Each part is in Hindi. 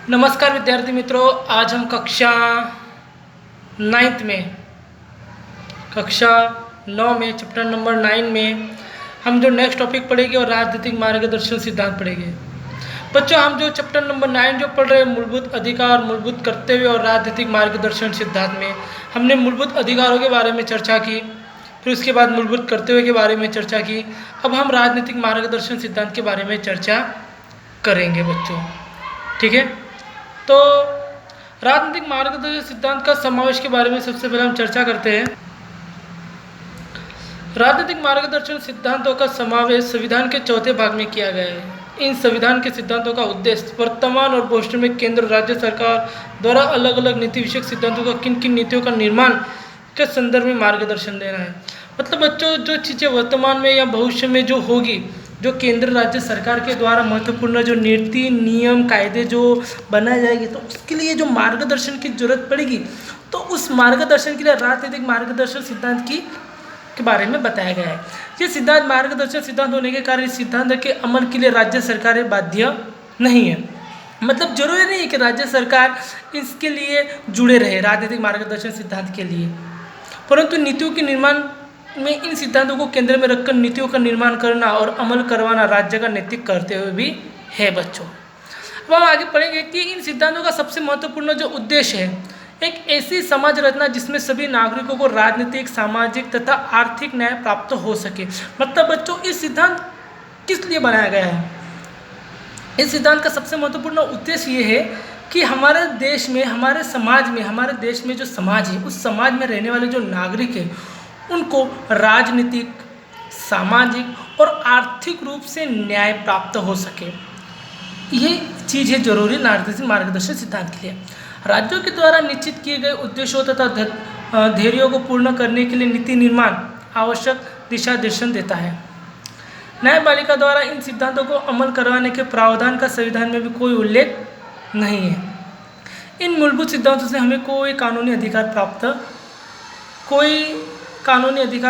नमस्कार विद्यार्थी मित्रों, आज हम कक्षा 9th में कक्षा 9 में चैप्टर नंबर 9 में हम जो नेक्स्ट टॉपिक पढ़ेंगे और राजनीतिक मार्गदर्शन सिद्धांत पढ़ेंगे। बच्चों, हम जो चैप्टर नंबर 9 जो पढ़ रहे हैं, मूलभूत अधिकार, मूलभूत कर्तव्य और राजनीतिक मार्गदर्शन सिद्धांत में हमने मूलभूत अधिकारों के बारे में चर्चा की, फिर उसके बाद मूलभूत कर्तव्य के बारे में चर्चा की। अब हम राजनीतिक मार्गदर्शन सिद्धांत के बारे में चर्चा करेंगे बच्चों, ठीक है। तो राजनीतिक मार्गदर्शन सिद्धांत का समावेश के बारे में सबसे पहले हम चर्चा करते हैं। राजनीतिक मार्गदर्शन सिद्धांतों का समावेश संविधान के चौथे भाग में किया गया है। इन संविधान के सिद्धांतों का उद्देश्य वर्तमान और भविष्य में केंद्र राज्य सरकार द्वारा अलग अलग नीति विषयक सिद्धांतों का किन किन नीतियों का निर्माण के संदर्भ में मार्गदर्शन देना है। मतलब बच्चों, जो चीज़ें वर्तमान में या भविष्य में जो होगी, जो केंद्र राज्य सरकार के द्वारा महत्वपूर्ण जो नीति नियम कायदे जो बनाए जाएंगे, तो उसके लिए जो मार्गदर्शन की जरूरत पड़ेगी, तो उस मार्गदर्शन के लिए राजनीतिक मार्गदर्शन सिद्धांत के बारे में बताया गया है। ये सिद्धांत मार्गदर्शन सिद्धांत होने के कारण इस सिद्धांत के अमल के लिए राज्य सरकारें बाध्य नहीं है। मतलब जरूरी नहीं है कि राज्य सरकार इसके लिए जुड़े रहे राजनीतिक मार्गदर्शन सिद्धांत के लिए, परंतु नीतियों के निर्माण में इन सिद्धांतों को केंद्र में रखकर नीतियों का निर्माण करना और अमल करवाना राज्य का नैतिक कर्तव्य भी है बच्चों। अब हम आगे पढ़ेंगे कि इन सिद्धांतों का सबसे महत्वपूर्ण जो उद्देश्य है, एक ऐसी समाज रचना जिसमें सभी नागरिकों को राजनीतिक, सामाजिक तथा आर्थिक न्याय प्राप्त हो सके। मतलब बच्चों, इस सिद्धांत किस लिए बनाया गया है? इस सिद्धांत का सबसे महत्वपूर्ण उद्देश्य ये है कि हमारे देश में, हमारे समाज में, हमारे देश में जो समाज है, उस समाज में रहने वाले जो नागरिक हैं, उनको राजनीतिक, सामाजिक और आर्थिक रूप से न्याय प्राप्त हो सके। ये चीज़ है जरूरी राजनीतिक मार्गदर्शन सिद्धांत के लिए। राज्यों के द्वारा निश्चित किए गए उद्देश्यों तथा ध्येयों को पूर्ण करने के लिए नीति निर्माण आवश्यक दिशा दर्शन देता है। न्यायपालिका द्वारा इन सिद्धांतों को अमल करवाने के प्रावधान का संविधान में भी कोई उल्लेख नहीं है। इन मूलभूत सिद्धांतों से हमें कोई कानूनी अधिकार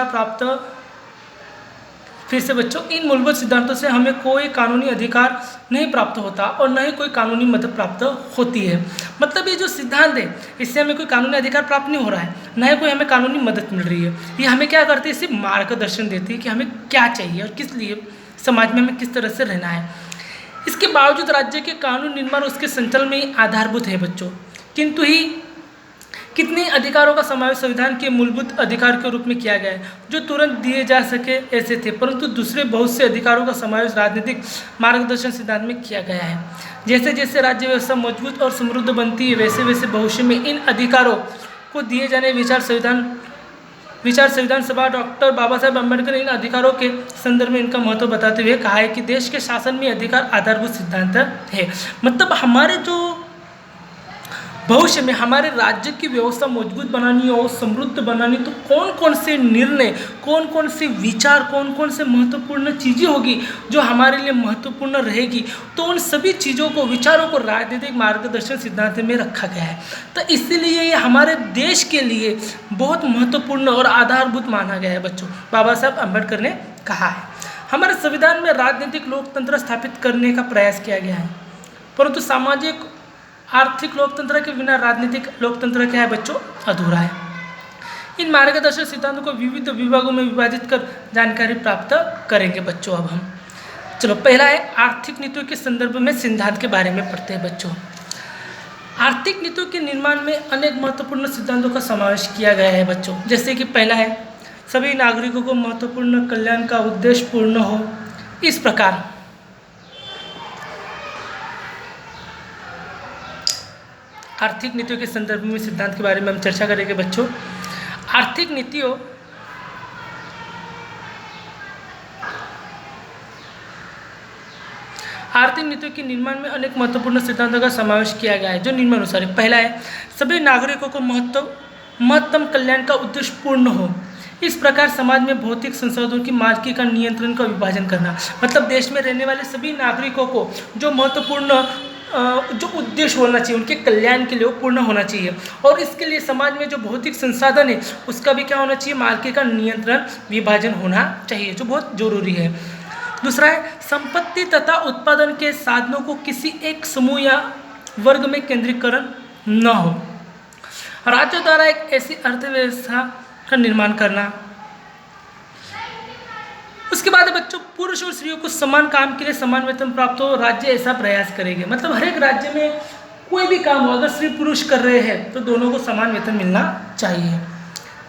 प्राप्त फिर से बच्चों, इन मूलभूत सिद्धांतों से हमें कोई कानूनी अधिकार नहीं प्राप्त होता और न ही कोई कानूनी मदद प्राप्त होती है। मतलब ये जो सिद्धांत है, इससे हमें कोई कानूनी अधिकार प्राप्त नहीं हो रहा है, न ही कोई हमें कानूनी मदद मिल रही है। ये हमें क्या करती है? सिर्फ मार्गदर्शन देती है कि हमें क्या चाहिए और किस लिए समाज में हमें किस तरह से रहना है। इसके बावजूद राज्य के कानून निर्माण उसके संचालन में ही आधारभूत है बच्चों। किंतु ही कितने अधिकारों का समावेश संविधान के मूलभूत अधिकार के रूप में किया गया है जो तुरंत दिए जा सके ऐसे थे, परंतु दूसरे बहुत से अधिकारों का समावेश राजनीतिक मार्गदर्शन सिद्धांत में किया गया है। जैसे जैसे राज्य व्यवस्था मजबूत और समृद्ध बनती है, वैसे वैसे भविष्य में इन अधिकारों को दिए जाने विचार संविधान सभा डॉक्टर बाबा साहेब अम्बेडकर ने इन अधिकारों के संदर्भ में इनका महत्व बताते हुए कहा है कि देश के शासन में अधिकार आधारभूत सिद्धांत है। मतलब हमारे जो भविष्य में हमारे राज्य की व्यवस्था मजबूत बनानी हो, समृद्ध बनानी, तो कौन कौन से निर्णय, कौन कौन से विचार, कौन कौन से महत्वपूर्ण चीज़ें होगी जो हमारे लिए महत्वपूर्ण रहेगी, तो उन सभी चीज़ों को, विचारों को राजनीतिक मार्गदर्शन सिद्धांत में रखा गया है। तो इसीलिए ये हमारे देश के लिए बहुत महत्वपूर्ण और आधारभूत माना गया है बच्चों। बाबा साहब अम्बेडकर ने कहा है। हमारे संविधान में राजनीतिक लोकतंत्र स्थापित करने का प्रयास किया गया है, परंतु सामाजिक आर्थिक लोकतंत्र के बिना राजनीतिक लोकतंत्र क्या है बच्चों? अधूरा है। इन मार्गदर्शन सिद्धांतों को विविध विभागों में विभाजित कर जानकारी प्राप्त करेंगे बच्चों। अब हम चलो, पहला है आर्थिक नीतियों के संदर्भ में सिद्धांत के बारे में पढ़ते हैं बच्चों। आर्थिक नीतियों के निर्माण में अनेक महत्वपूर्ण सिद्धांतों का समावेश किया गया है बच्चों। जैसे कि पहला है, सभी नागरिकों को महत्वपूर्ण कल्याण का उद्देश्य पूर्ण हो। इस प्रकार आर्थिक नीतियों के संदर्भ में सिद्धांत के बारे में हम चर्चा करेंगे बच्चों। आर्थिक नीतियों के निर्माण में अनेक महत्वपूर्ण सिद्धांतों का समावेश किया गया है जो निम्नानुसार है। पहला है, सभी नागरिकों को महत्तम कल्याण का उद्देश्य पूर्ण हो। इस प्रकार समाज में भौतिक संसाधनों की मालिकी का नियंत्रण का विभाजन करना। मतलब देश में रहने वाले सभी नागरिकों को जो महत्वपूर्ण जो उद्देश्य होना चाहिए, उनके कल्याण के लिए वो पूर्ण होना चाहिए, और इसके लिए समाज में जो भौतिक संसाधन है उसका भी क्या होना चाहिए? मालिकी का नियंत्रण विभाजन होना चाहिए, जो बहुत जरूरी है। दूसरा है, संपत्ति तथा उत्पादन के साधनों को किसी एक समूह या वर्ग में केंद्रीकरण न हो। राज्यों द्वारा एक ऐसी अर्थव्यवस्था का निर्माण करना। उसके बाद बच्चों, पुरुष और स्त्रियों को समान काम के लिए समान वेतन प्राप्त हो, राज्य ऐसा प्रयास करेंगे। मतलब हर एक राज्य में कोई भी काम हो, अगर स्त्री पुरुष कर रहे हैं तो दोनों को समान वेतन मिलना चाहिए,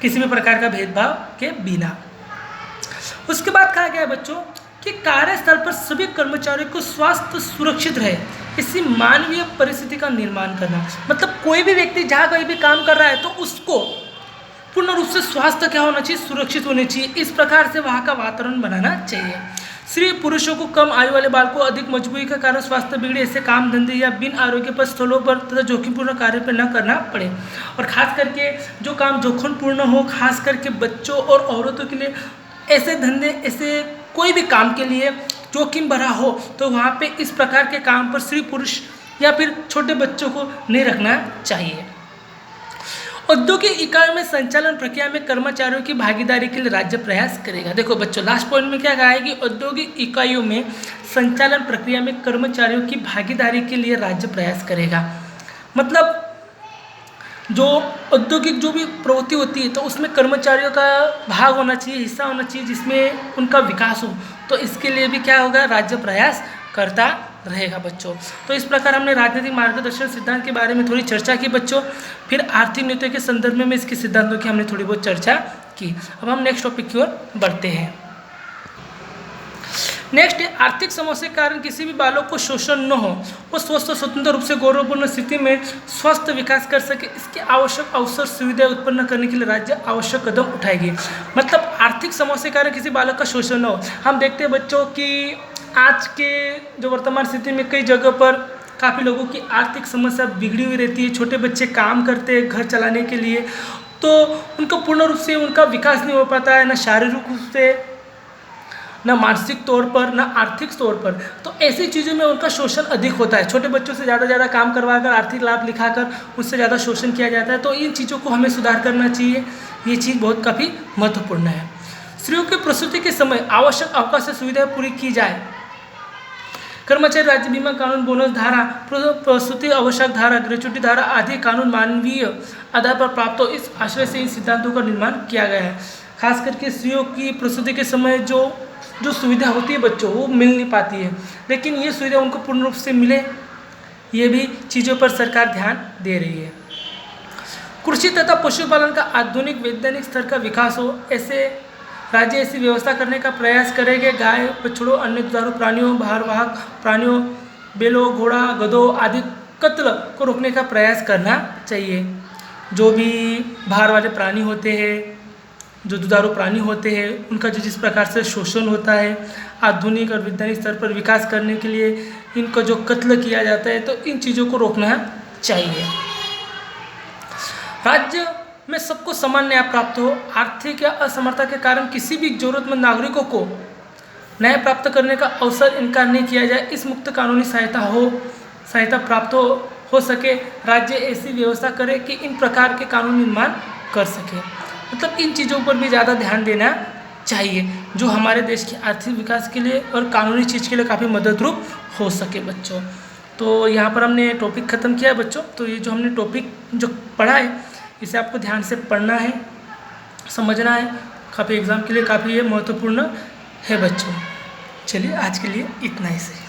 किसी भी प्रकार का भेदभाव के बिना। उसके बाद कहा गया है बच्चों कि कार्यस्थल पर सभी कर्मचारियों को स्वास्थ्य सुरक्षित रहे, इसी मानवीय परिस्थिति का निर्माण करना। मतलब कोई भी व्यक्ति जहाँ कहीं भी काम कर रहा है तो उसको पूर्ण रूप से स्वास्थ्य क्या होना चाहिए, सुरक्षित होनी चाहिए। इस प्रकार से वहाँ का वातावरण बनाना चाहिए। स्त्री पुरुषों को कम आयु वाले बालकों अधिक मजबूरी के कारण स्वास्थ्य बिगड़े ऐसे काम धंधे या बिन आरोग्य पर स्थलों पर तथा जोखिमपूर्ण कार्य पर न करना पड़े। और खास करके जो काम जोखिमपूर्ण हो, खास करके बच्चों और औरतों के लिए ऐसे धंधे, ऐसे कोई भी काम के लिए जोखिम भरा हो तो वहाँ पे इस प्रकार के काम पर स्त्री पुरुष या फिर छोटे बच्चों को नहीं रखना चाहिए। औद्योगिक इकाइयों में संचालन प्रक्रिया में कर्मचारियों की भागीदारी के लिए राज्य प्रयास करेगा। देखो बच्चों, लास्ट पॉइंट में क्या कहा है कि औद्योगिक इकाइयों में संचालन प्रक्रिया में कर्मचारियों की भागीदारी के लिए राज्य प्रयास करेगा। मतलब जो औद्योगिक जो भी प्रवृत्ति होती है तो उसमें कर्मचारियों का भाग होना चाहिए, हिस्सा होना चाहिए, जिसमें उनका विकास हो। तो इसके लिए भी क्या होगा, राज्य प्रयास करता रहेगा बच्चों। तो इस प्रकार हमने राजनीतिक मार्गदर्शन सिद्धांत के बारे में थोड़ी चर्चा की बच्चों। फिर आर्थिक नीतियों के संदर्भ में इसके सिद्धांतों की हमने थोड़ी बहुत चर्चा की। अब हम नेक्स्ट टॉपिक की ओर बढ़ते हैं। नेक्स्ट है आर्थिक समस्या के कारण किसी भी बालक को शोषण न हो, वो स्वस्थ और स्वतंत्र रूप से गौरवपूर्ण स्थिति में स्वस्थ विकास कर सके, इसके आवश्यक अवसर सुविधाएं उत्पन्न करने के लिए राज्य आवश्यक कदम उठाएगी। मतलब आर्थिक समस्या के कारण किसी बालक का शोषण न हो। हम देखते हैं बच्चों कि आज के जो वर्तमान स्थिति में कई जगह पर काफ़ी लोगों की आर्थिक समस्या बिगड़ी हुई रहती है। छोटे बच्चे काम करते हैं घर चलाने के लिए, तो उनका पूर्ण रूप से उनका विकास नहीं हो पाता है, न शारीरिक रूप से, न मानसिक तौर पर, न आर्थिक तौर पर। तो ऐसी चीज़ों में उनका शोषण अधिक होता है। छोटे बच्चों से ज़्यादा काम करवाकर आर्थिक लाभ लिखाकर उससे ज़्यादा शोषण किया जाता है। तो इन चीज़ों को हमें सुधार करना चाहिए। ये चीज़ बहुत काफ़ी महत्वपूर्ण है। स्त्रियों की प्रसूति के समय आवश्यक अवकाश से सुविधाएं पूरी की जाए। कर्मचारी राज्य बीमा कानून, बोनस धारा, प्रसूति आवश्यक धारा, ग्रेच्युटी धारा आदि कानून मानवीय आधार पर प्राप्त हो, इस आशय से इन सिद्धांतों का निर्माण किया गया है। खास करके स्त्रियों की प्रसूति के समय जो सुविधा होती है बच्चों, वो मिल नहीं पाती है, लेकिन ये सुविधा उनको पूर्ण रूप से मिले, ये भी चीज़ों पर सरकार ध्यान दे रही है। कृषि तथा पशुपालन का आधुनिक वैज्ञानिक स्तर का विकास हो, ऐसे राज्य ऐसी व्यवस्था करने का प्रयास करेंगे। गाय, बछड़ों, अन्य दुधारू प्राणियों, भारवाहक प्राणियों, बैलों, घोड़ा, गधों आदि कत्ल को रोकने का प्रयास करना चाहिए। जो भी भार वाले प्राणी होते हैं, जो दुधारू प्राणी होते हैं, उनका जो जिस प्रकार से शोषण होता है, आधुनिक और वैज्ञानिक स्तर पर विकास करने के लिए इनका जो कत्ल किया जाता है, तो इन चीज़ों को रोकना चाहिए। राज्य में सबको समान न्याय प्राप्त हो। आर्थिक या असमर्थता के कारण किसी भी जरूरतमंद नागरिकों को न्याय प्राप्त करने का अवसर इनकार नहीं किया जाए। इस मुक्त कानूनी सहायता प्राप्त हो सके। राज्य ऐसी व्यवस्था करे कि इन प्रकार के कानून निर्माण कर सके। मतलब इन चीज़ों पर भी ज़्यादा ध्यान देना चाहिए, जो हमारे देश के आर्थिक विकास के लिए और कानूनी चीज़ के लिए काफ़ी मददरूप हो सके बच्चों। तो यहाँ पर हमने टॉपिक ख़त्म किया है बच्चों। तो ये जो हमने टॉपिक जो पढ़ा है, इसे आपको ध्यान से पढ़ना है, समझना है। काफ़ी एग्ज़ाम के लिए काफ़ी ये महत्वपूर्ण है बच्चों। चलिए आज के लिए इतना ही सही।